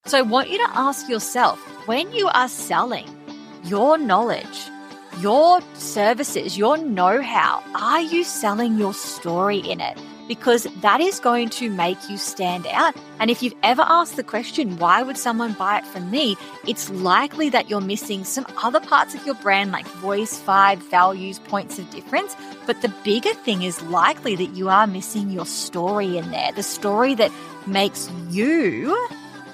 So I want you to ask yourself, when you are selling your knowledge, your services, your know-how, are you selling your story in it? Because that is going to make you stand out. And if you've ever asked the question, why would someone buy it from me? It's likely that you're missing some other parts of your brand like voice, vibe, values, points of difference. But the bigger thing is likely that you are missing your story in there, the story that makes you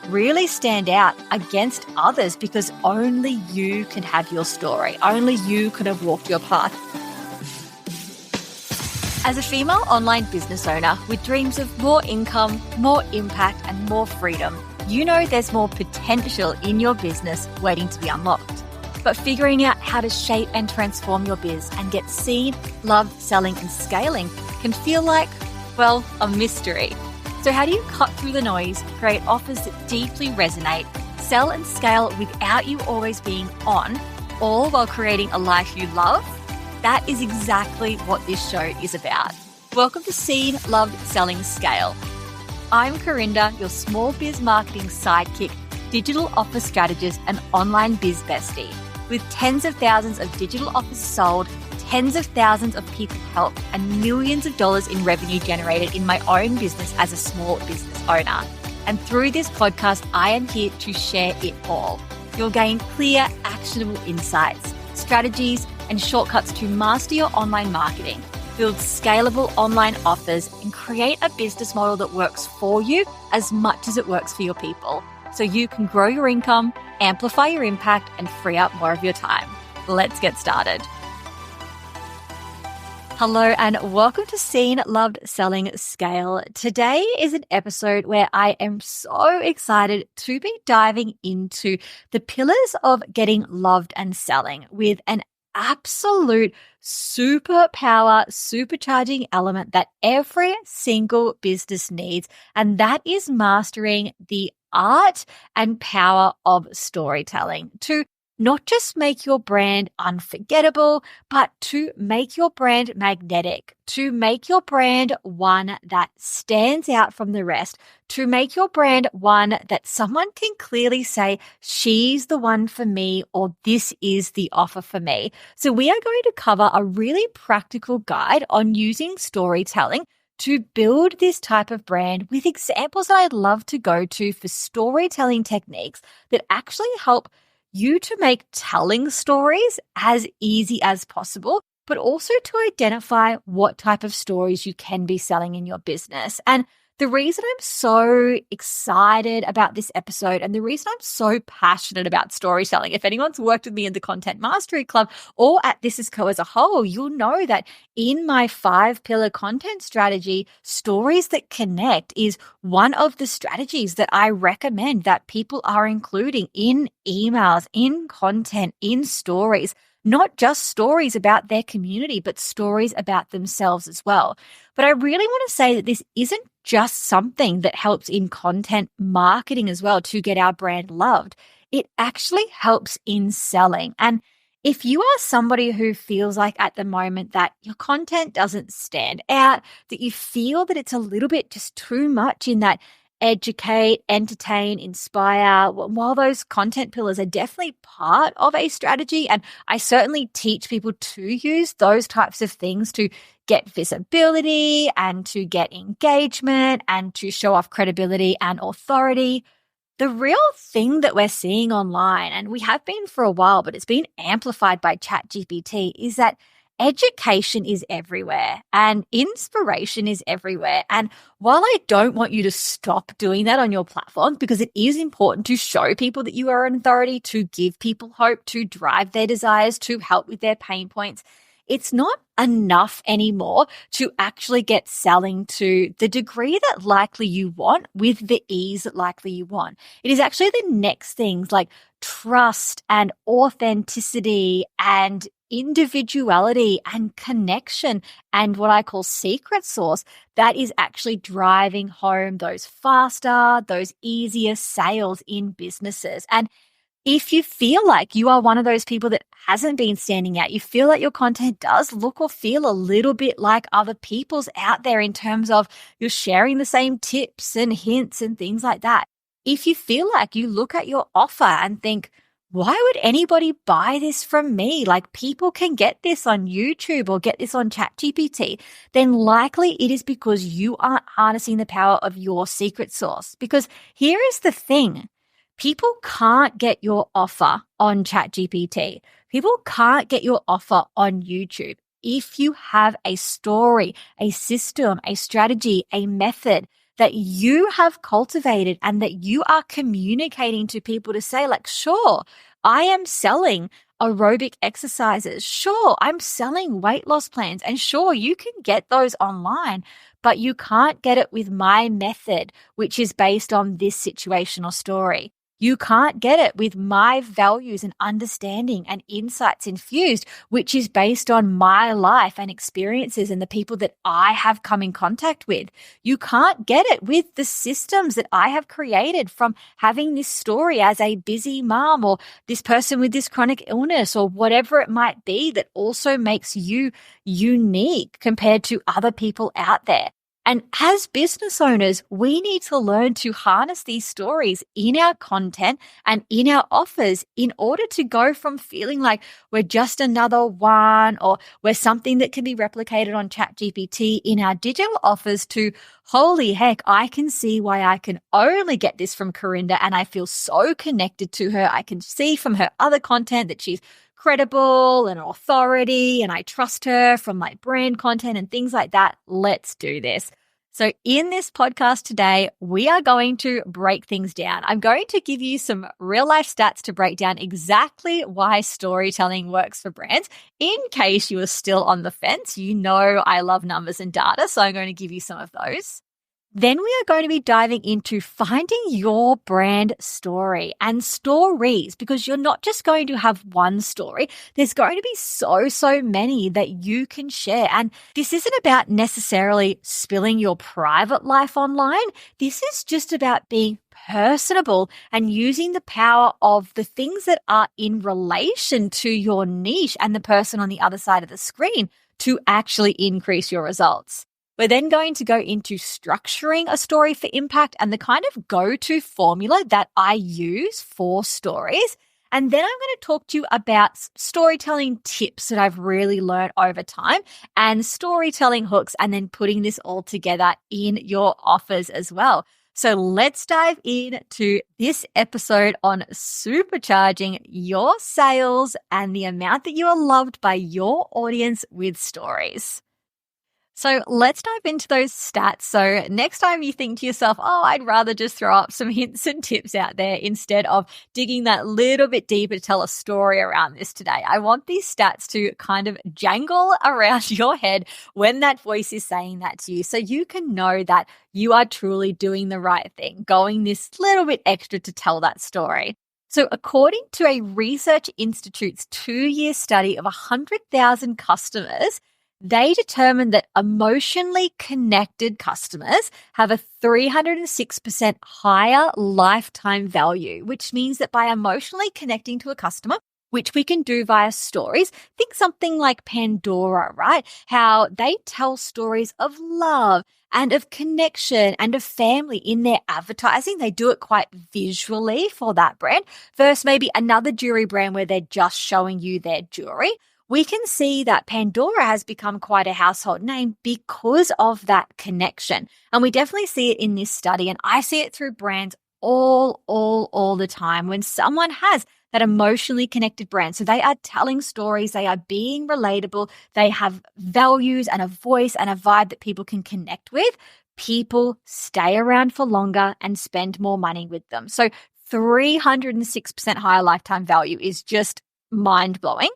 really stand out against others, because only you can have your story. Only you could have walked your path. As a female online business owner with dreams of more income, more impact, and more freedom, you know there's more potential in your business waiting to be unlocked. But figuring out how to shape and transform your biz and get seen, loved, selling, and scaling can feel like, well, a mystery. So how do you cut through the noise, create offers that deeply resonate, sell and scale without you always being on, all while creating a life you love? That is exactly what this show is about. Welcome to Seen, Loved, Selling, Scale. I'm Corinda, your small biz marketing sidekick, digital offer strategist, and online biz bestie. With tens of thousands of digital offers sold, tens of thousands of people helped, and millions of dollars in revenue generated in my own business as a small business owner. And through this podcast, I am here to share it all. You'll gain clear, actionable insights, strategies, and shortcuts to master your online marketing, build scalable online offers, and create a business model that works for you as much as it works for your people, so you can grow your income, amplify your impact, and free up more of your time. Let's get started. Hello and welcome to Seen, Loved, Selling, Scale. Today is an episode where I am so excited to be diving into the pillars of getting loved and selling with an absolute superpower, supercharging element that every single business needs, and that is mastering the art and power of storytelling to not just make your brand unforgettable, but to make your brand magnetic, to make your brand one that stands out from the rest, to make your brand one that someone can clearly say, she's the one for me, or this is the offer for me. So we are going to cover a really practical guide on using storytelling to build this type of brand with examples that I'd love to go to for storytelling techniques that actually help you to make telling stories as easy as possible, but also to identify what type of stories you can be selling in your business. And the reason I'm so excited about this episode and the reason I'm so passionate about storytelling, if anyone's worked with me in the Content Mastery Club or at This Is Co as a whole, you'll know that in my 5-pillar content strategy, stories that connect is one of the strategies that I recommend that people are including in emails, in content, in stories. Not just stories about their community, but stories about themselves as well. But I really want to say that this isn't just something that helps in content marketing as well to get our brand loved. It actually helps in selling. And if you are somebody who feels like at the moment that your content doesn't stand out, that you feel that it's a little bit just too much in that educate, entertain, inspire, while those content pillars are definitely part of a strategy, and I certainly teach people to use those types of things to get visibility and to get engagement and to show off credibility and authority. The real thing that we're seeing online, and we have been for a while, but it's been amplified by ChatGPT, is that education is everywhere and inspiration is everywhere. And while I don't want you to stop doing that on your platform, because it is important to show people that you are an authority, to give people hope, to drive their desires, to help with their pain points, it's not enough anymore to actually get selling to the degree that likely you want with the ease that likely you want. It is actually the next things like trust and authenticity and individuality and connection and what I call secret sauce that is actually driving home those faster, those easier sales in businesses. And if you feel like you are one of those people that hasn't been standing out, you feel like your content does look or feel a little bit like other people's out there in terms of you're sharing the same tips and hints and things like that, if you feel like you look at your offer and think, why would anybody buy this from me? Like, people can get this on YouTube or get this on ChatGPT, then likely it is because you aren't harnessing the power of your secret sauce. Because here is the thing. People can't get your offer on ChatGPT. People can't get your offer on YouTube. If you have a story, a system, a strategy, a method that you have cultivated and that you are communicating to people to say, like, sure, I am selling aerobic exercises. Sure, I'm selling weight loss plans. And sure, you can get those online, but you can't get it with my method, which is based on this situational story. You can't get it with my values and understanding and insights infused, which is based on my life and experiences and the people that I have come in contact with. You can't get it with the systems that I have created from having this story as a busy mom or this person with this chronic illness or whatever it might be that also makes you unique compared to other people out there. And as business owners, we need to learn to harness these stories in our content and in our offers in order to go from feeling like we're just another one or we're something that can be replicated on ChatGPT in our digital offers to, holy heck, I can see why I can only get this from Corinda and I feel so connected to her. I can see from her other content that she's credible and authority and I trust her from my brand content and things like that. Let's do this. So in this podcast today, we are going to break things down. I'm going to give you some real life stats to break down exactly why storytelling works for brands. In case you are still on the fence, you know I love numbers and data, so I'm going to give you some of those. Then we are going to be diving into finding your brand story and stories, because you're not just going to have one story. There's going to be so many that you can share. And this isn't about necessarily spilling your private life online. This is just about being personable and using the power of the things that are in relation to your niche and the person on the other side of the screen to actually increase your results. We're then going to go into structuring a story for impact and the kind of go-to formula that I use for stories. And then I'm going to talk to you about storytelling tips that I've really learned over time and storytelling hooks, and then putting this all together in your offers as well. So let's dive into this episode on supercharging your sales and the amount that you are loved by your audience with stories. So let's dive into those stats. So next time you think to yourself, oh, I'd rather just throw up some hints and tips out there instead of digging that little bit deeper to tell a story around this today. I want these stats to kind of jangle around your head when that voice is saying that to you, so you can know that you are truly doing the right thing, going this little bit extra to tell that story. So according to a Research Institute's 2-year study of 100,000 customers, they determined that emotionally connected customers have a 306% higher lifetime value, which means that by emotionally connecting to a customer, which we can do via stories, think something like Pandora, right? How they tell stories of love and of connection and of family in their advertising. They do it quite visually for that brand versus maybe another jewelry brand where they're just showing you their jewelry. We can see that Pandora has become quite a household name because of that connection. And we definitely see it in this study. And I see it through brands all the time when someone has that emotionally connected brand. So they are telling stories, they are being relatable, they have values and a voice and a vibe that people can connect with. People stay around for longer and spend more money with them. So 306% higher lifetime value is just mind-blowing.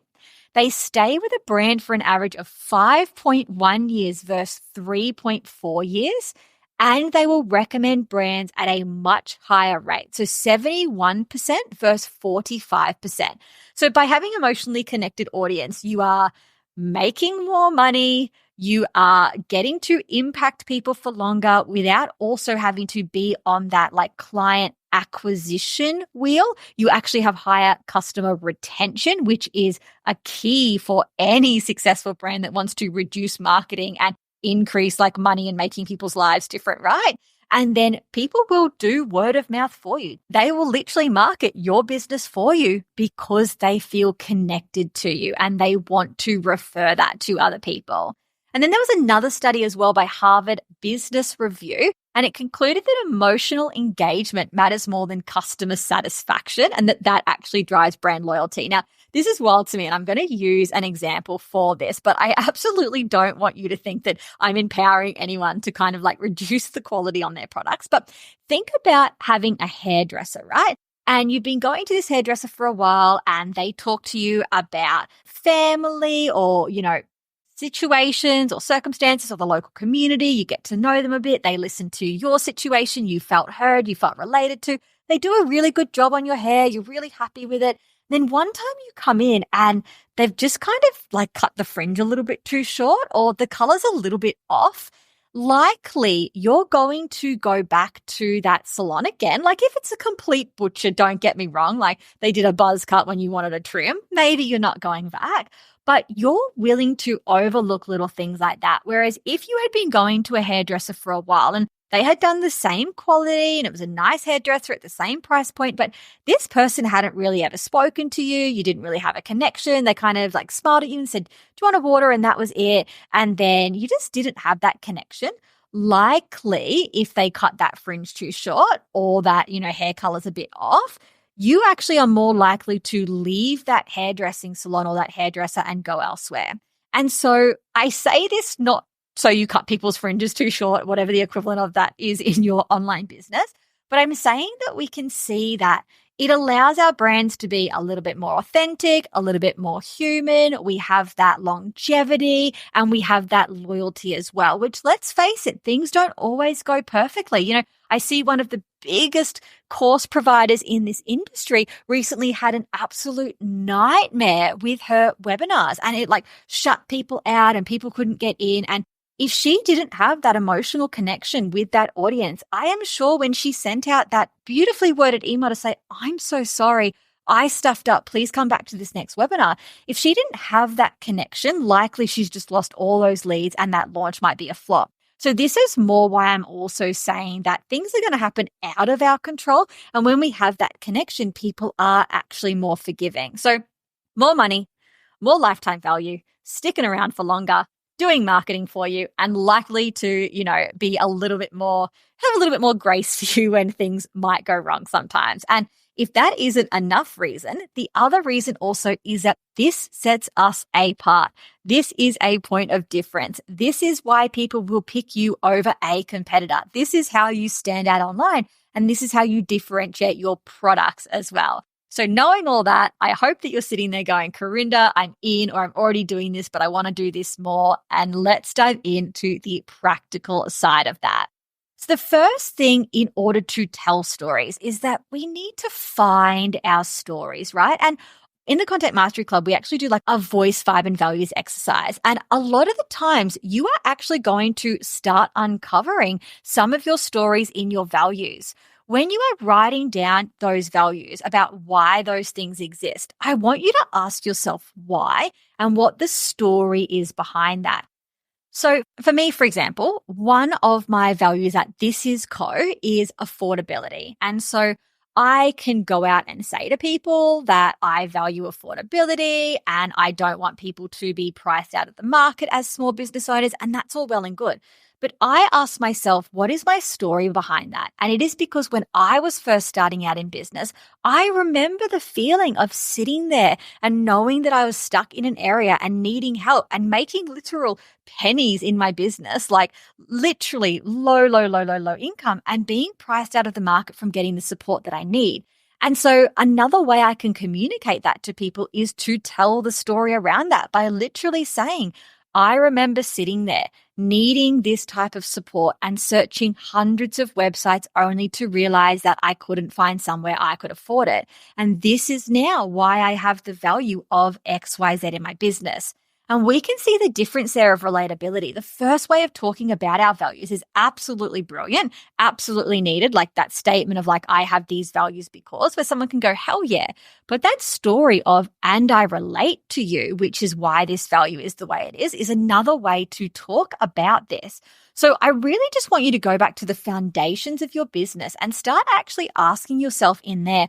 They stay with a brand for an average of 5.1 years versus 3.4 years, and they will recommend brands at a much higher rate. So 71% versus 45%. So by having emotionally connected audience, you are making more money, you are getting to impact people for longer without also having to be on that like client acquisition wheel. You actually have higher customer retention, which is a key for any successful brand that wants to reduce marketing and increase like money and making people's lives different, right? And then people will do word of mouth for you. They will literally market your business for you because they feel connected to you and they want to refer that to other people. And then there was another study as well by Harvard Business Review, and it concluded that emotional engagement matters more than customer satisfaction and that actually drives brand loyalty. Now, this is wild to me, and I'm going to use an example for this, but I absolutely don't want you to think that I'm empowering anyone to kind of like reduce the quality on their products. But think about having a hairdresser, right? And you've been going to this hairdresser for a while and they talk to you about family or, situations or circumstances or the local community. You get to know them a bit. They listen to your situation. You felt heard. You felt related to. They do a really good job on your hair. You're really happy with it. Then one time you come in and they've just kind of like cut the fringe a little bit too short or the color's a little bit off. Likely you're going to go back to that salon again. Like if it's a complete butcher, don't get me wrong, like they did a buzz cut when you wanted a trim, maybe you're not going back, but you're willing to overlook little things like that. Whereas if you had been going to a hairdresser for a while and they had done the same quality and it was a nice hairdresser at the same price point, but this person hadn't really ever spoken to you. You didn't really have a connection. They kind of like smiled at you and said, "Do you want a water?" And that was it. And then you just didn't have that connection. Likely, if they cut that fringe too short or that, hair color's a bit off, you actually are more likely to leave that hairdressing salon or that hairdresser and go elsewhere. And so I say this not so you cut people's fringes too short, whatever the equivalent of that is in your online business. But I'm saying that we can see that it allows our brands to be a little bit more authentic, a little bit more human. We have that longevity and we have that loyalty as well, which, let's face it, things don't always go perfectly. I see one of the biggest course providers in this industry recently had an absolute nightmare with her webinars and it like shut people out and people couldn't get in. And if she didn't have that emotional connection with that audience, I am sure when she sent out that beautifully worded email to say, "I'm so sorry, I stuffed up, please come back to this next webinar." If she didn't have that connection, likely she's just lost all those leads and that launch might be a flop. So this is more why I'm also saying that things are going to happen out of our control. And when we have that connection, people are actually more forgiving. So more money, more lifetime value, sticking around for longer, doing marketing for you, and likely to, be have a little bit more grace for you when things might go wrong sometimes. And if that isn't enough reason, the other reason also is that this sets us apart. This is a point of difference. This is why people will pick you over a competitor. This is how you stand out online, and this is how you differentiate your products as well. So knowing all that, I hope that you're sitting there going, "Corinda, I'm in, or I'm already doing this, but I want to do this more." And let's dive into the practical side of that. So the first thing in order to tell stories is that we need to find our stories, right? And in the Content Mastery Club, we actually do like a voice, vibe, and values exercise. And a lot of the times you are actually going to start uncovering some of your stories in your values. When you are writing down those values about why those things exist, I want you to ask yourself why and what the story is behind that. So for me, for example, one of my values at This Is Co is affordability. And so I can go out and say to people that I value affordability and I don't want people to be priced out of the market as small business owners, and that's all well and good. But I ask myself, what is my story behind that? And it is because when I was first starting out in business, I remember the feeling of sitting there and knowing that I was stuck in an area and needing help and making literal pennies in my business, like literally low income, and being priced out of the market from getting the support that I need. And so another way I can communicate that to people is to tell the story around that by literally saying, I remember sitting there needing this type of support and searching hundreds of websites only to realize that I couldn't find somewhere I could afford it. And this is now why I have the value of XYZ in my business. And we can see the difference there of relatability. The first way of talking about our values is absolutely brilliant, absolutely needed. Like that statement of like, I have these values because, where someone can go, hell yeah. But that story of, and I relate to you, which is why this value is the way it is another way to talk about this. So I really just want you to go back to the foundations of your business and start actually asking yourself in there,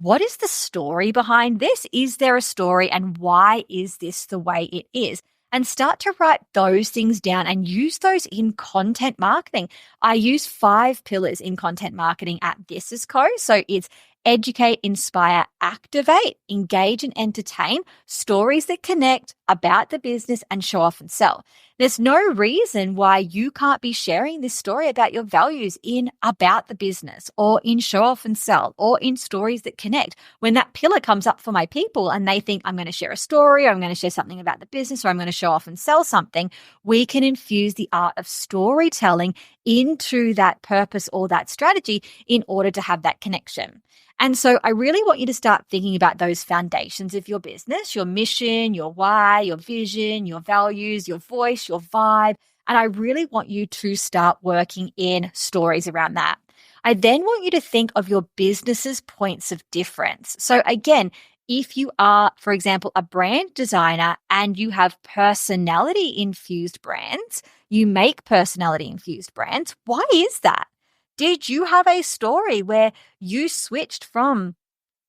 what is the story behind this? Is there a story, and why is this the way it is? And start to write those things down and use those in content marketing. I use 5 pillars in content marketing at This Is Co. So it's educate, inspire, activate, engage and entertain, stories that connect, about the business, and show off and sell. There's no reason why you can't be sharing this story about your values in about the business or in show off and sell or in stories that connect. When that pillar comes up for my people and they think I'm going to share a story or I'm going to share something about the business or I'm going to show off and sell something, we can infuse the art of storytelling into that purpose or that strategy in order to have that connection. And so I really want you to start thinking about those foundations of your business, your mission, your why, your vision, your values, your voice, your vibe. And I really want you to start working in stories around that. I then want you to think of your business's points of difference. So again, if you are, for example, a brand designer and you have personality infused brands, you make personality infused brands. Why is that? Did you have a story where you switched from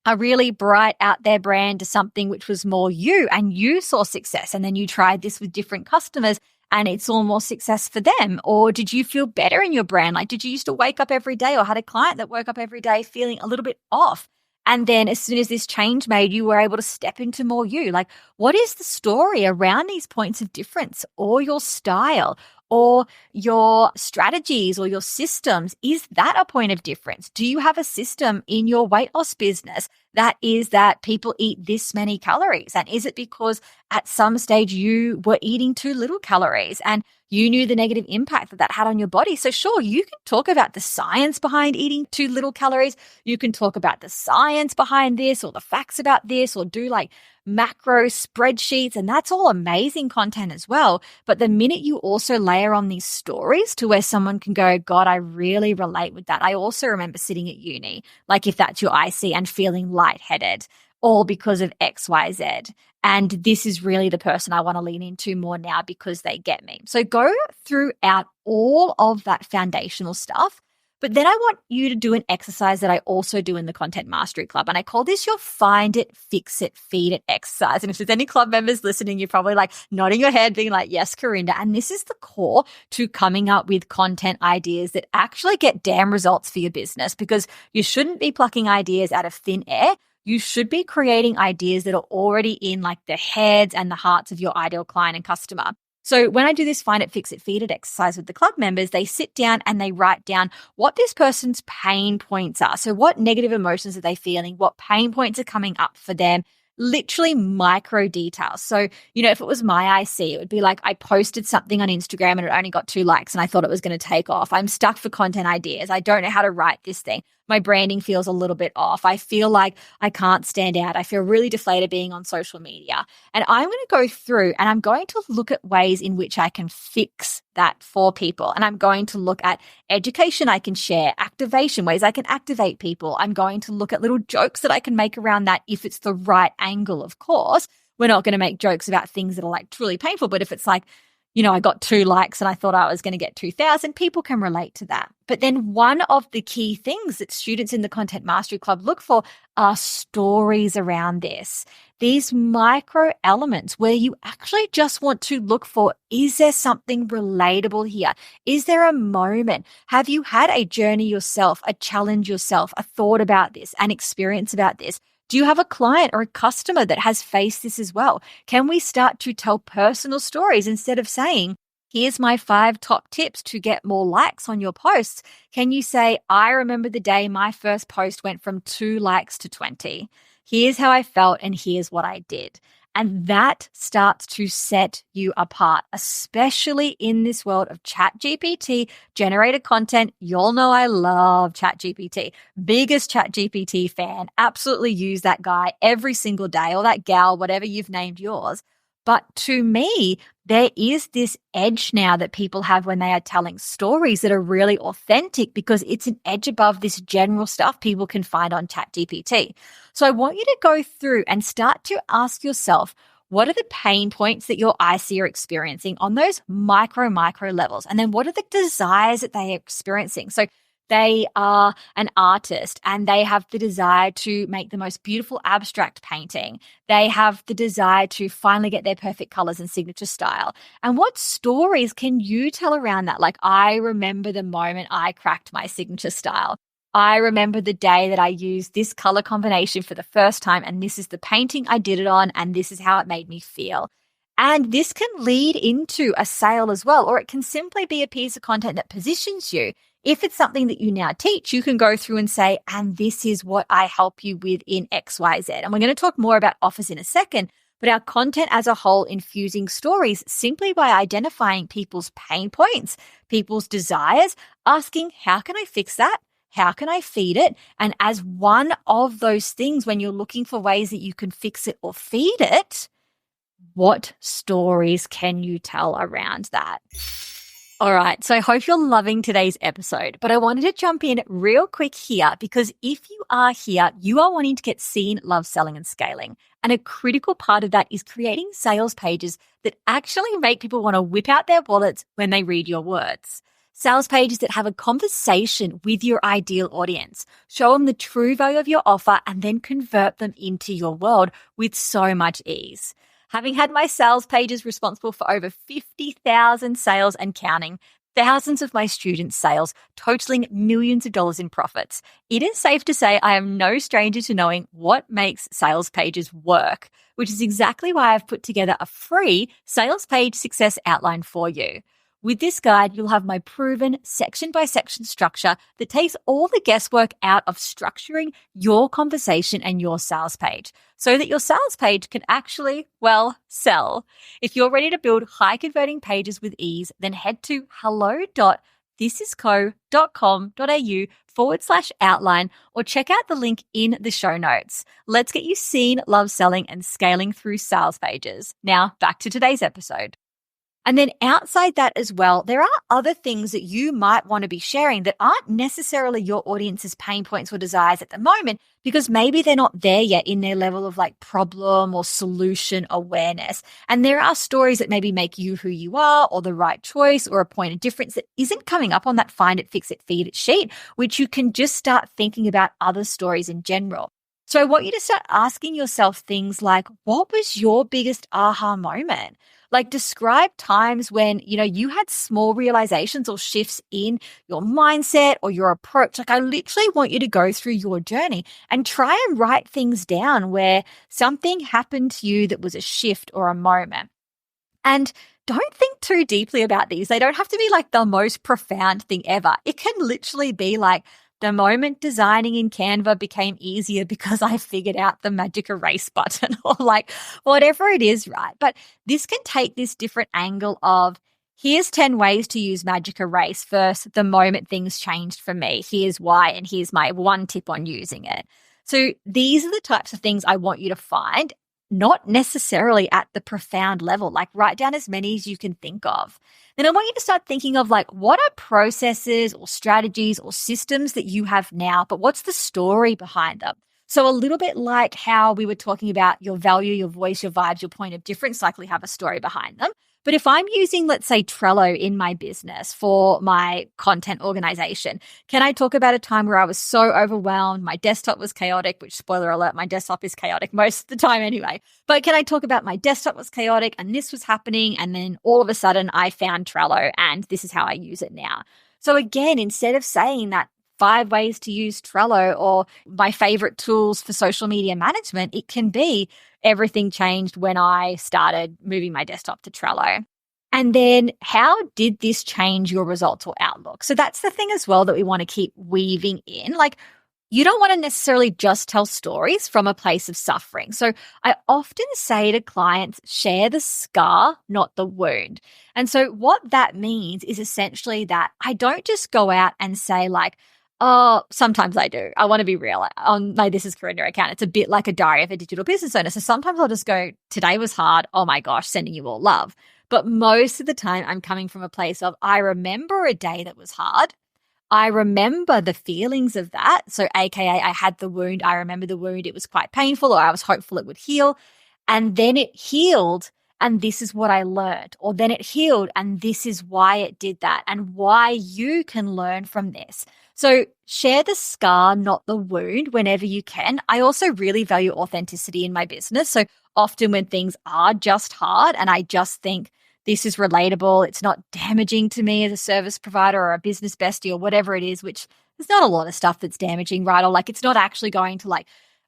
a really bright out there brand to something which was more you and you saw success and then you tried this with different customers and it's all more success for them? Or did you feel better in your brand? Like, did you used to wake up every day or had a client that woke up every day feeling a little bit off? And then as soon as this change made, you were able to step into more you. Like, what is the story around these points of difference or your style or your strategies or your systems? Is that a point of difference? Do you have a system in your weight loss business that is that people eat this many calories? And is it because at some stage you were eating too little calories and you knew the negative impact that that had on your body? So sure, you can talk about the science behind eating too little calories. You can talk about the science behind this or the facts about this or do like macro spreadsheets, and that's all amazing content as well. But the minute you also layer on these stories to where someone can go, God, I really relate with that. I also remember sitting at uni, like if that's your IC, and feeling lightheaded, all because of X, Y, Z. And this is really the person I want to lean into more now because they get me. So go throughout all of that foundational stuff. But then I want you to do an exercise that I also do in the Content Mastery Club. And I call this your find it, fix it, feed it exercise. And if there's any club members listening, you're probably like nodding your head, being like, yes, Corinda. And this is the core to coming up with content ideas that actually get damn results for your business, because you shouldn't be plucking ideas out of thin air. You should be creating ideas that are already in like the heads and the hearts of your ideal client and customer. So when I do this find it, fix it, feed it exercise with the club members, they sit down and they write down what this person's pain points are. So what negative emotions are they feeling? What pain points are coming up for them? Literally micro details. So, if it was my IC, it would be like I posted something on Instagram and it only got 2 likes and I thought it was going to take off. I'm stuck for content ideas. I don't know how to write this thing. My branding feels a little bit off. I feel like I can't stand out. I feel really deflated being on social media. And I'm going to go through and I'm going to look at ways in which I can fix that for people. And I'm going to look at education I can share, activation, ways I can activate people. I'm going to look at little jokes that I can make around that if it's the right angle, of course. We're not going to make jokes about things that are like truly painful, but if it's like, I got 2 likes and I thought I was going to get 2,000, people can relate to that. But then one of the key things that students in the Content Mastery Club look for are stories around this. These micro elements where you actually just want to look for, is there something relatable here? Is there a moment? Have you had a journey yourself, a challenge yourself, a thought about this, an experience about this? Do you have a client or a customer that has faced this as well? Can we start to tell personal stories instead of saying, here's my 5 top tips to get more likes on your posts? Can you say, I remember the day my first post went from 2 likes to 20. Here's how I felt and here's what I did. And that starts to set you apart, especially in this world of ChatGPT generated content. Y'all know I love ChatGPT. Biggest ChatGPT fan. Absolutely use that guy every single day, or that gal, whatever you've named yours. But to me, there is this edge now that people have when they are telling stories that are really authentic because it's an edge above this general stuff people can find on ChatGPT. So I want you to go through and start to ask yourself, what are the pain points that your IC are experiencing on those micro levels? And then what are the desires that they are experiencing? So they are an artist and they have the desire to make the most beautiful abstract painting. They have the desire to finally get their perfect colors and signature style. And what stories can you tell around that? Like, I remember the moment I cracked my signature style. I remember the day that I used this color combination for the first time, and this is the painting I did it on, and this is how it made me feel. And this can lead into a sale as well, or it can simply be a piece of content that positions you. If it's something that you now teach, you can go through and say, and this is what I help you with in XYZ. And we're going to talk more about offers in a second, but our content as a whole infusing stories simply by identifying people's pain points, people's desires, asking, how can I fix that? How can I feed it? And as one of those things, when you're looking for ways that you can fix it or feed it, what stories can you tell around that? All right, so I hope you're loving today's episode, but I wanted to jump in real quick here because if you are here, you are wanting to get seen, love, selling, and scaling. And a critical part of that is creating sales pages that actually make people want to whip out their wallets when they read your words. Sales pages that have a conversation with your ideal audience, show them the true value of your offer, and then convert them into your world with so much ease. Having had my sales pages responsible for over 50,000 sales and counting, thousands of my students' sales, totaling millions of dollars in profits, it is safe to say I am no stranger to knowing what makes sales pages work, which is exactly why I've put together a free sales page success outline for you. With this guide, you'll have my proven section-by-section structure that takes all the guesswork out of structuring your conversation and your sales page so that your sales page can actually, well, sell. If you're ready to build high-converting pages with ease, then head to hello.thisisco.com.au/outline or check out the link in the show notes. Let's get you seen, love, selling, and scaling through sales pages. Now, back to today's episode. And then outside that as well, there are other things that you might want to be sharing that aren't necessarily your audience's pain points or desires at the moment, because maybe they're not there yet in their level of like problem or solution awareness. And there are stories that maybe make you who you are or the right choice or a point of difference that isn't coming up on that find it, fix it, feed it sheet, which you can just start thinking about other stories in general. So I want you to start asking yourself things like, what was your biggest aha moment? Like, describe times when, you had small realizations or shifts in your mindset or your approach. Like, I literally want you to go through your journey and try and write things down where something happened to you that was a shift or a moment. And don't think too deeply about these. They don't have to be like the most profound thing ever. It can literally be like, the moment designing in Canva became easier because I figured out the magic erase button or like whatever it is, right? But this can take this different angle of, here's 10 ways to use magic erase versus the moment things changed for me. Here's why, and here's my one tip on using it. So these are the types of things I want you to find, not necessarily at the profound level. Like, write down as many as you can think of. Then I want you to start thinking of like, what are processes or strategies or systems that you have now, but what's the story behind them? So a little bit like how we were talking about your value, your voice, your vibes, your point of difference likely have a story behind them. But if I'm using, let's say, Trello in my business for my content organization, can I talk about a time where I was so overwhelmed, my desktop was chaotic, which, spoiler alert, my desktop is chaotic most of the time anyway. But can I talk about my desktop was chaotic and this was happening, and then all of a sudden I found Trello and this is how I use it now. So again, instead of saying that 5 ways to use Trello or my favorite tools for social media management, it can be everything changed when I started moving my desktop to Trello. And then how did this change your results or outlook? So that's the thing as well that we want to keep weaving in. Like, you don't want to necessarily just tell stories from a place of suffering. So I often say to clients, share the scar, not the wound. And so what that means is essentially that I don't just go out and say like, Oh, sometimes I do. I want to be real. On my This Is Corinda account, it's a bit like a diary of a digital business owner. So sometimes I'll just go, today was hard. Oh my gosh, sending you all love. But most of the time, I'm coming from a place of, I remember a day that was hard. I remember the feelings of that. So, AKA, I had the wound. I remember the wound. It was quite painful, or I was hopeful it would heal. And then it healed. And this is what I learned. Or then it healed. And this is why it did that, and why you can learn from this. So, share the scar, not the wound, whenever you can. I also really value authenticity in my business. So, often when things are just hard and I just think, this is relatable, it's not damaging to me as a service provider or a business bestie or whatever it is, which there's not a lot of stuff that's damaging, right? Or like it's not actually going to like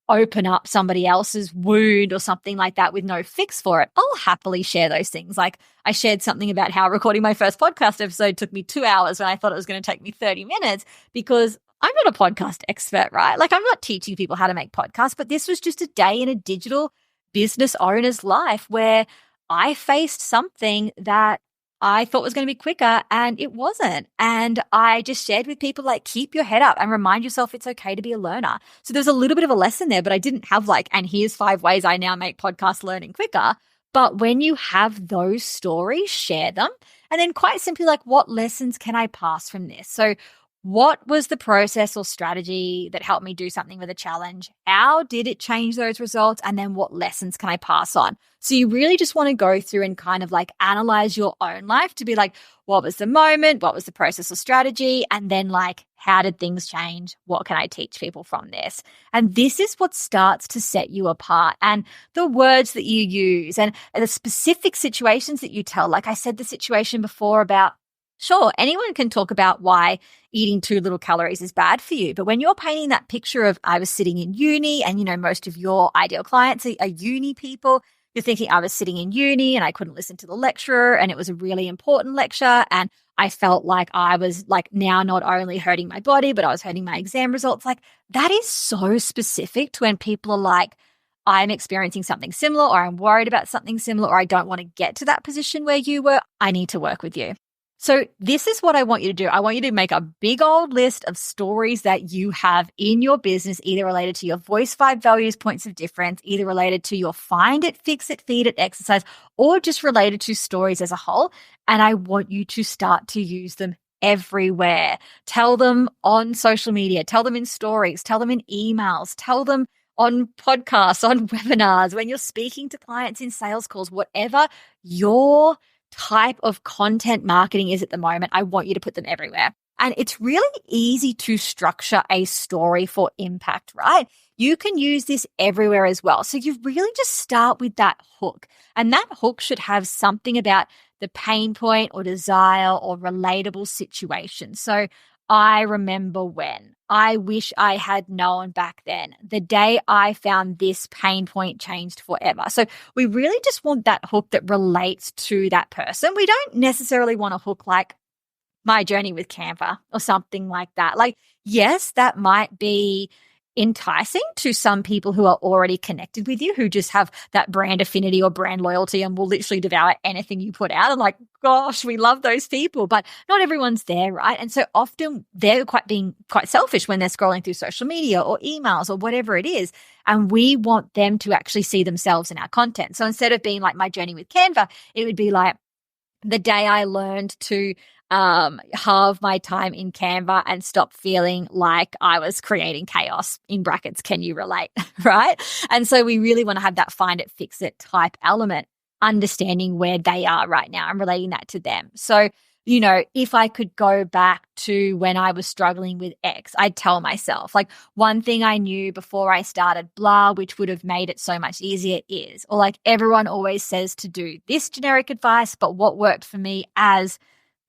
open up somebody else's wound or something like that with no fix for it. I'll happily share those things. Like I shared something about how recording my first podcast episode took me 2 hours when I thought it was going to take me 30 minutes, because I'm not a podcast expert, right? Like I'm not teaching people how to make podcasts, but this was just a day in a digital business owner's life where I faced something that I thought was going to be quicker and it wasn't. And I just shared with people, like, keep your head up and remind yourself it's okay to be a learner. So there's a little bit of a lesson there, but I didn't have like, and here's 5 ways I now make podcast learning quicker. But when you have those stories, share them. And then quite simply, like, what lessons can I pass from this? So what was the process or strategy that helped me do something with a challenge? How did it change those results? And then what lessons can I pass on? So you really just want to go through and kind of like analyze your own life to be like, what was the moment? What was the process or strategy? And then like, how did things change? What can I teach people from this? And this is what starts to set you apart. And the words that you use and the specific situations that you tell, like I said, the situation before about, sure, anyone can talk about why eating too little calories is bad for you. But when you're painting that picture of, I was sitting in uni, and you know, most of your ideal clients are uni people, you're thinking, I was sitting in uni and I couldn't listen to the lecturer and it was a really important lecture. And I felt like I was like now not only hurting my body, but I was hurting my exam results. Like that is so specific to when people are like, I'm experiencing something similar, or I'm worried about something similar, or I don't want to get to that position where you were. I need to work with you. So this is what I want you to do. I want you to make a big old list of stories that you have in your business, either related to your voice, 5 values, points of difference, either related to your find it, fix it, feed it exercise, or just related to stories as a whole. And I want you to start to use them everywhere. Tell them on social media, tell them in stories, tell them in emails, tell them on podcasts, on webinars, when you're speaking to clients in sales calls, whatever your type of content marketing is at the moment, I want you to put them everywhere. And it's really easy to structure a story for impact, right? You can use this everywhere as well. So you really just start with that hook. And that hook should have something about the pain point or desire or relatable situation. So I remember when, I wish I had known back then, the day I found this pain point changed forever. So we really just want that hook that relates to that person. We don't necessarily want a hook like my journey with Canva or something like that. Like, yes, that might be enticing to some people who are already connected with you, who just have that brand affinity or brand loyalty and will literally devour anything you put out. And like, gosh, we love those people, but not everyone's there, right? And so often they're being quite selfish when they're scrolling through social media or emails or whatever it is. And we want them to actually see themselves in our content. So instead of being like my journey with Canva, it would be like the day I learned to halve my time in Canva and stop feeling like I was creating chaos, in brackets, can you relate, right? And so we really want to have that find it, fix it type element, understanding where they are right now and relating that to them. So, you know, if I could go back to when I was struggling with X, I'd tell myself, like, one thing I knew before I started blah, which would have made it so much easier is, or like everyone always says to do this generic advice, but what worked for me as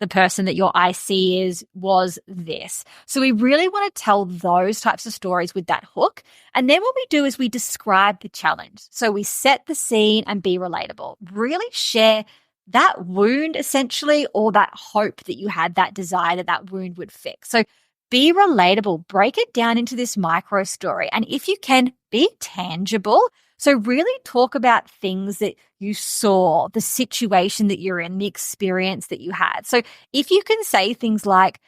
the person that your IC is was this. So we really want to tell those types of stories with that hook. And then what we do is we describe the challenge. So we set the scene and be relatable. Really share that wound essentially, or that hope that you had, that desire that that wound would fix. So be relatable, break it down into this micro story. And if you can, be tangible. So really talk about things that you saw, the situation that you're in, the experience that you had. So if you can say things like,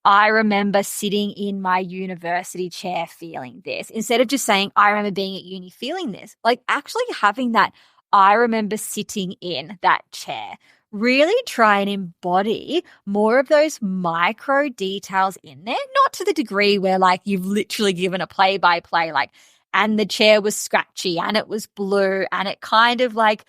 I remember sitting in my university chair feeling this, instead of just saying, I remember being at uni feeling this, like actually having that, I remember sitting in that chair. Really try and embody more of those micro details in there, not to the degree where like you've literally given a play by play, like, and the chair was scratchy and it was blue and it kind of like,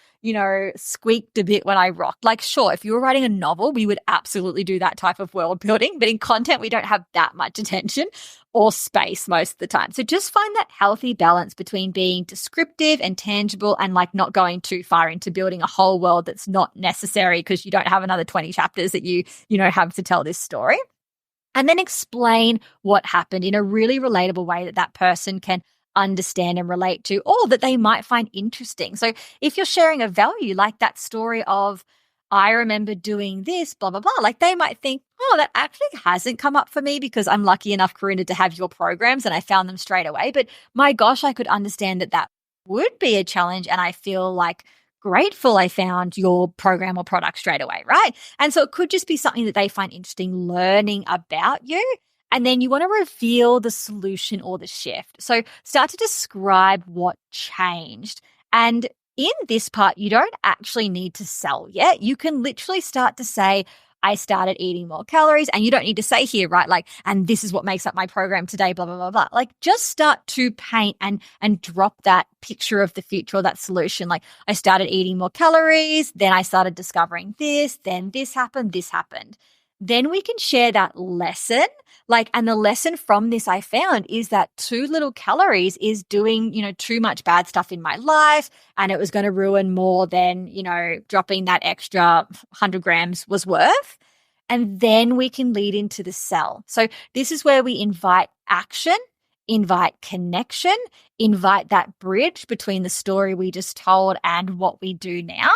squeaked a bit when I rocked. Like, sure, if you were writing a novel, we would absolutely do that type of world building. But in content, we don't have that much attention or space most of the time. So just find that healthy balance between being descriptive and tangible and like not going too far into building a whole world that's not necessary because you don't have another 20 chapters that you have to tell this story. And then explain what happened in a really relatable way that person can understand and relate to, or that they might find interesting. So if you're sharing a value like that story of, I remember doing this, blah, blah, blah, like they might think, oh, that actually hasn't come up for me because I'm lucky enough, Corinna, to have your programs and I found them straight away. But my gosh, I could understand that would be a challenge. And I feel like grateful I found your program or product straight away, right? And so it could just be something that they find interesting learning about you. And then you want to reveal the solution or the shift. So start to describe what changed. And in this part, you don't actually need to sell yet. You can literally start to say, I started eating more calories, and you don't need to say here, right? Like, and this is what makes up my program today, blah, blah, blah, blah. Like just start to paint and drop that picture of the future or that solution. Like I started eating more calories, then I started discovering this, then this happened. Then we can share that lesson. And the lesson from this I found is that too little calories is doing, too much bad stuff in my life, and it was going to ruin more than, dropping that extra 100 grams was worth. And then we can lead into the sell. So this is where we invite action, invite connection, invite that bridge between the story we just told and what we do now.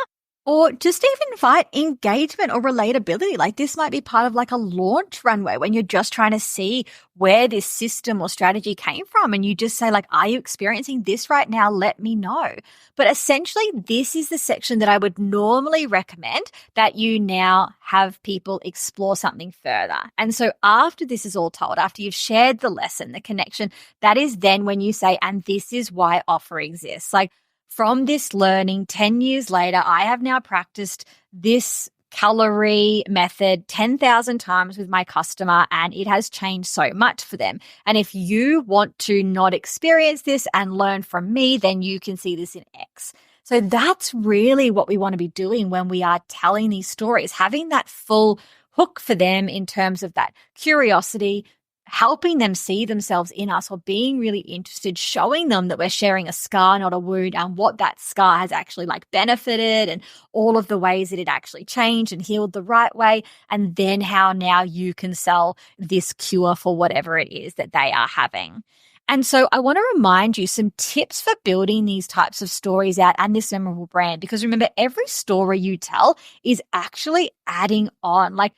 Or just even invite engagement or relatability. Like this might be part of like a launch runway when you're just trying to see where this system or strategy came from. And you just say like, are you experiencing this right now? Let me know. But essentially, this is the section that I would normally recommend that you now have people explore something further. And so after this is all told, after you've shared the lesson, the connection, that is then when you say, and this is why offer exists. Like, from this learning, 10 years later, I have now practiced this calorie method 10,000 times with my customer, and it has changed so much for them. And if you want to not experience this and learn from me, then you can see this in X. So that's really what we want to be doing when we are telling these stories, having that full hook for them in terms of that curiosity, helping them see themselves in us, or being really interested, showing them that we're sharing a scar, not a wound, and what that scar has actually like benefited and all of the ways that it actually changed and healed the right way. And then how now you can sell this cure for whatever it is that they are having. And so I want to remind you some tips for building these types of stories out and this memorable brand, because remember, every story you tell is actually adding on. Like,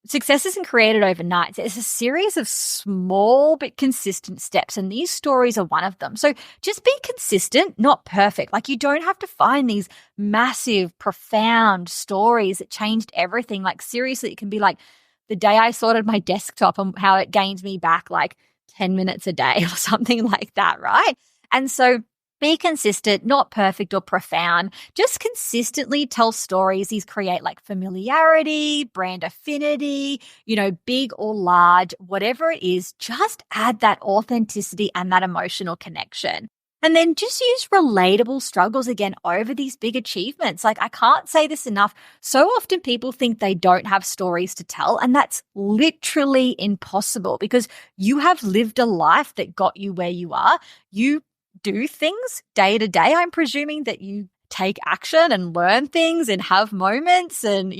success isn't created overnight. It's a series of small but consistent steps, and these stories are one of them. So just be consistent, not perfect. Like, you don't have to find these massive, profound stories that changed everything. Like, seriously, it can be like the day I sorted my desktop and how it gained me back like 10 minutes a day or something like that, right? And so be consistent, not perfect or profound. Just consistently tell stories. These create like familiarity, brand affinity, big or large, whatever it is, just add that authenticity and that emotional connection. And then just use relatable struggles again over these big achievements. Like, I can't say this enough. So often people think they don't have stories to tell, and that's literally impossible because you have lived a life that got you where you are. You do things day to day. I'm presuming that you take action and learn things and have moments and,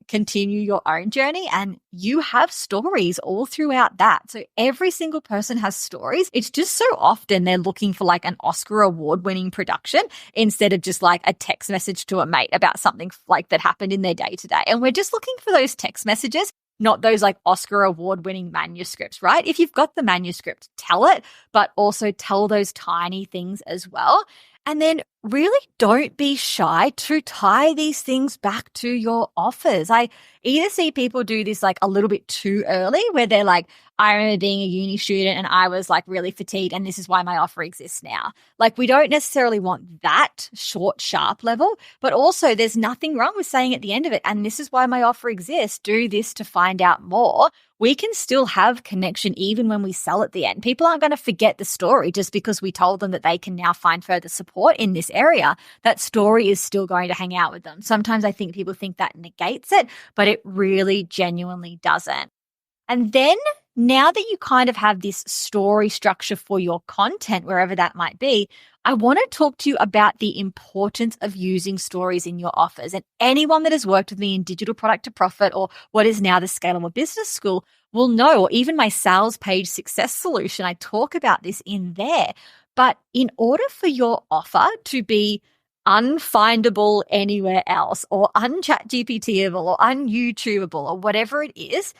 continue your own journey. And you have stories all throughout that. So every single person has stories. It's just so often they're looking for like an Oscar award-winning production instead of just like a text message to a mate about something like that happened in their day to day. And we're just looking for those text messages, not those like Oscar award-winning manuscripts, right? If you've got the manuscript, tell it, but also tell those tiny things as well. And then really don't be shy to tie these things back to your offers. I either see people do this like a little bit too early where they're like, I remember being a uni student and I was like really fatigued and this is why my offer exists now. Like we don't necessarily want that short, sharp level, but also there's nothing wrong with saying at the end of it, and this is why my offer exists. Do this to find out more. We can still have connection even when we sell at the end. People aren't going to forget the story just because we told them that they can now find further support in this area. That story is still going to hang out with them. Sometimes I think people think that negates it, but it really genuinely doesn't. And then now that you kind of have this story structure for your content, wherever that might be, I want to talk to you about the importance of using stories in your offers. And anyone that has worked with me in Digital Product to Profit or what is now the Scalable Business School will know, or even my sales page success solution, I talk about this in there. But in order for your offer to be unfindable anywhere else or unchat-GPTable or unYouTubeable or whatever it is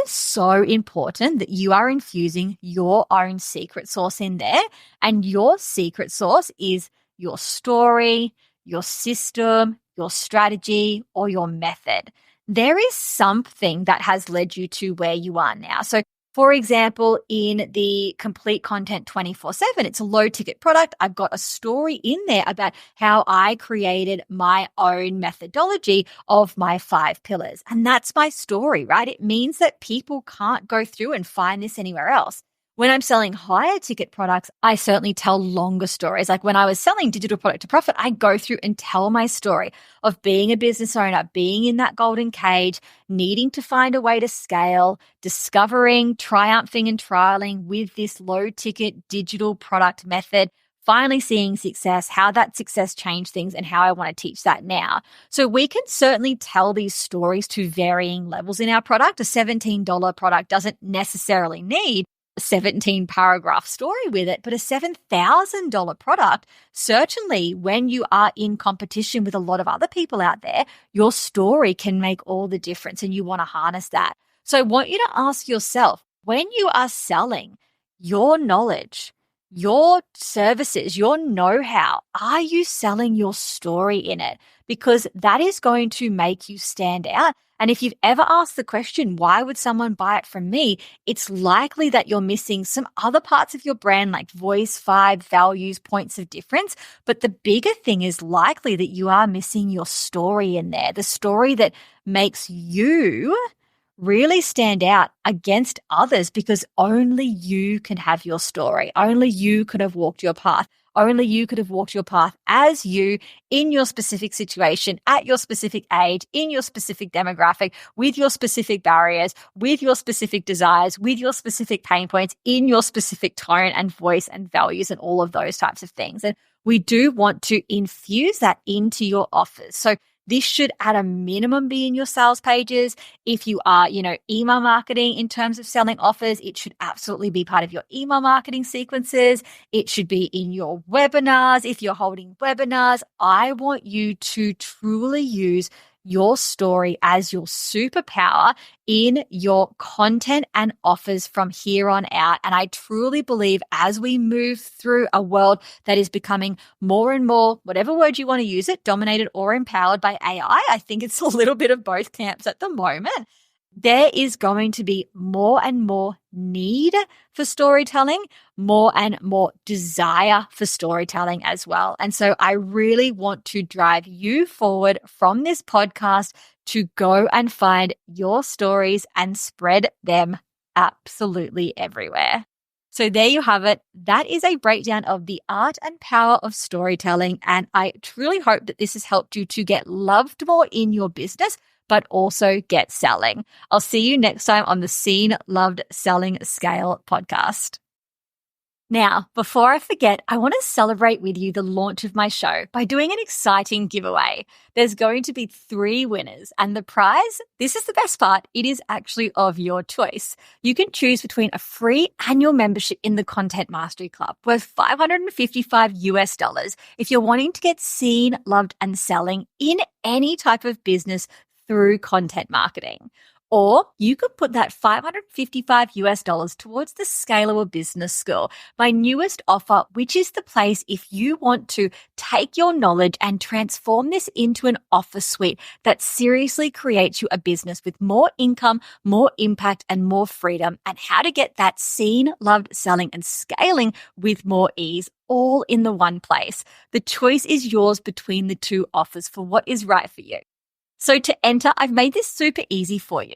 so important that you are infusing your own secret sauce in there. And your secret sauce is your story, your system, your strategy, or your method. There is something that has led you to where you are now. So for example, in the Complete Content 24/7, it's a low ticket product. I've got a story in there about how I created my own methodology of my 5 pillars. And that's my story, right? It means that people can't go through and find this anywhere else. When I'm selling higher ticket products, I certainly tell longer stories. Like when I was selling Digital Product to Profit, I go through and tell my story of being a business owner, being in that golden cage, needing to find a way to scale, discovering, triumphing and trialing with this low ticket digital product method, finally seeing success, how that success changed things and how I want to teach that now. So we can certainly tell these stories to varying levels in our product. A $17 product doesn't necessarily need 17 paragraph story with it, but a $7,000 product, certainly when you are in competition with a lot of other people out there, your story can make all the difference and you want to harness that. So I want you to ask yourself, when you are selling your knowledge, your services, your know-how, are you selling your story in it? Because that is going to make you stand out. And if you've ever asked the question, why would someone buy it from me? It's likely that you're missing some other parts of your brand like voice, vibe, values, points of difference. But the bigger thing is likely that you are missing your story in there, the story that makes you really stand out against others, because only you can have your story. Only you could have walked your path. Only you could have walked your path as you, in your specific situation, at your specific age, in your specific demographic, with your specific barriers, with your specific desires, with your specific pain points, in your specific tone and voice and values and all of those types of things. And we do want to infuse that into your offers. So this should at a minimum be in your sales pages. If you are, email marketing in terms of selling offers, it should absolutely be part of your email marketing sequences. It should be in your webinars. If you're holding webinars, I want you to truly use your story as your superpower in your content and offers from here on out. And I truly believe as we move through a world that is becoming more and more, whatever word you want to use it, dominated or empowered by AI, I think it's a little bit of both camps at the moment. There is going to be more and more need for storytelling, more and more desire for storytelling as well. And so I really want to drive you forward from this podcast to go and find your stories and spread them absolutely everywhere. So there you have it. That is a breakdown of the art and power of storytelling. And I truly hope that this has helped you to get loved more in your business, but also get selling. I'll see you next time on the Seen, Loved, Selling, Scale podcast. Now, before I forget, I want to celebrate with you the launch of my show by doing an exciting giveaway. There's going to be 3 winners, and the prize, this is the best part, it is actually of your choice. You can choose between a free annual membership in the Content Mastery Club worth $555 if you're wanting to get seen, loved, and selling in any type of business through content marketing. Or you could put that $555 towards the Scalable Business School, my newest offer, which is the place if you want to take your knowledge and transform this into an offer suite that seriously creates you a business with more income, more impact, and more freedom, and how to get that seen, loved, selling, and scaling with more ease, all in the one place. The choice is yours between the two offers for what is right for you. So to enter, I've made this super easy for you.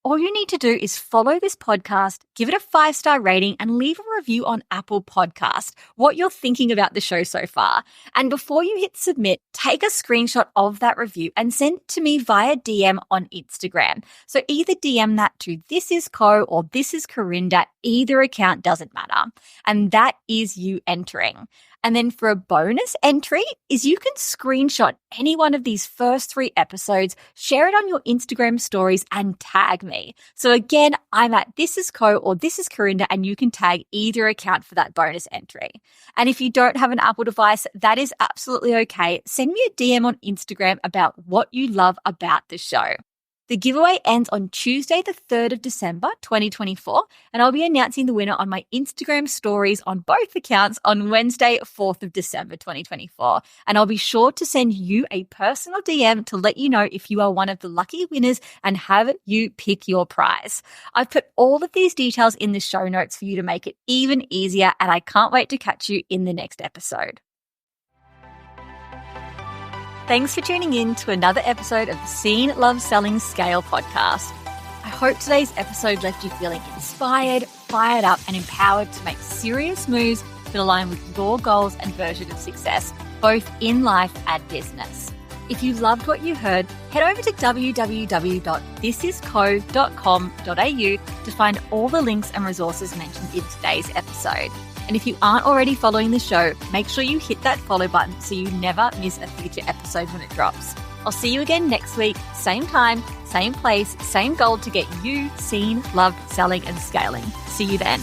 All you need to do is follow this podcast, give it a 5-star rating, and leave a review on Apple Podcast, what you're thinking about the show so far. And before you hit submit, take a screenshot of that review and send it to me via DM on Instagram. So either DM that to This Is Co or This Is Corinda, either account doesn't matter. And that is you entering. And then for a bonus entry is you can screenshot any one of these first 3 episodes, share it on your Instagram stories, and tag me. So again, I'm at This Is Co or This Is Corinda, and you can tag either account for that bonus entry. And if you don't have an Apple device, that is absolutely okay. Send me a DM on Instagram about what you love about the show. The giveaway ends on Tuesday, the 3rd of December, 2024, and I'll be announcing the winner on my Instagram stories on both accounts on Wednesday, 4th of December, 2024. And I'll be sure to send you a personal DM to let you know if you are one of the lucky winners and have you pick your prize. I've put all of these details in the show notes for you to make it even easier, and I can't wait to catch you in the next episode. Thanks for tuning in to another episode of the Seen, Love, Selling, Scale podcast. I hope today's episode left you feeling inspired, fired up, and empowered to make serious moves that align with your goals and version of success, both in life and business. If you loved what you heard, head over to www.thisisco.com.au to find all the links and resources mentioned in today's episode. And if you aren't already following the show, make sure you hit that follow button so you never miss a future episode when it drops. I'll see you again next week, same time, same place, same goal to get you seen, loved, selling, and scaling. See you then.